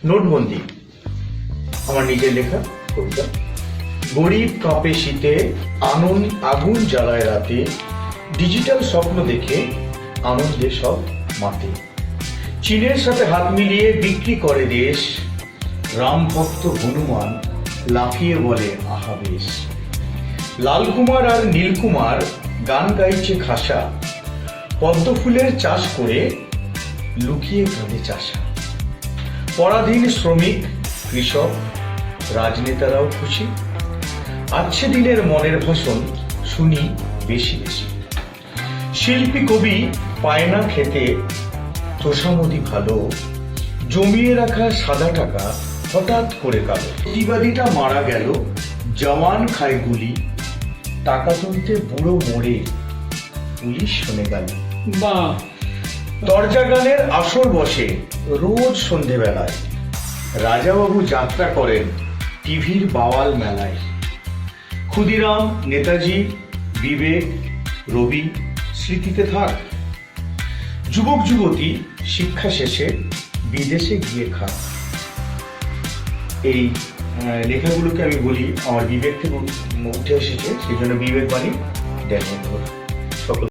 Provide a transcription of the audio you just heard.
নোটবন্দি আমার নিজের লেখা কবিতা। গরিব কাঁপে শীতে, আগুন জ্বালায় রাতে, ডিজিটাল স্বপ্ন দেখে আনন্দে সব মাতে। চীনের সাথে হাত মিলিয়ে বিক্রি করে দেশ, রাম ভক্ত হনুমান লাফিয়ে বলে আহা বেশ। লালকুমার আর নীলকুমার গান গাইছে খাসা, পদ্ম ফুলের চাষ করে লুকিয়ে কাঁদে চাষা। পরাধীন শ্রমিক কৃষক রাজনেতারাও খুশি, আছে দিনের মনের ভাষণ শুনি বেশি বেশি। শিল্পী কবি পায় না খেতে তোষামদি ভালো, জমিয়ে রাখা সাদা টাকা হঠাৎ করে কালো। প্রতিবাদীটা মারা গেল, জওয়ান খায় গুলি, টাকা তুলতে বুড়ো মোড়ে পুলিশ শুনে গেল। বাহ, দরজা গানের আসর বসে রোজ সন্ধেবেলায়, রাজাবাবু যাত্রা করেন টিভির বাওয়াল মেলায়। ক্ষুদিরাম, নেতাজি, বিবেক, রবি স্মৃতিতে থাক। যুবক যুবতী শিক্ষা শেষে বিদেশে গিয়ে খাক। এই লেখাগুলোকে আমি বলি আমার বিবেক থেকে উঠে এসেছে, সেই জন্য বিবেক বাণী। সকল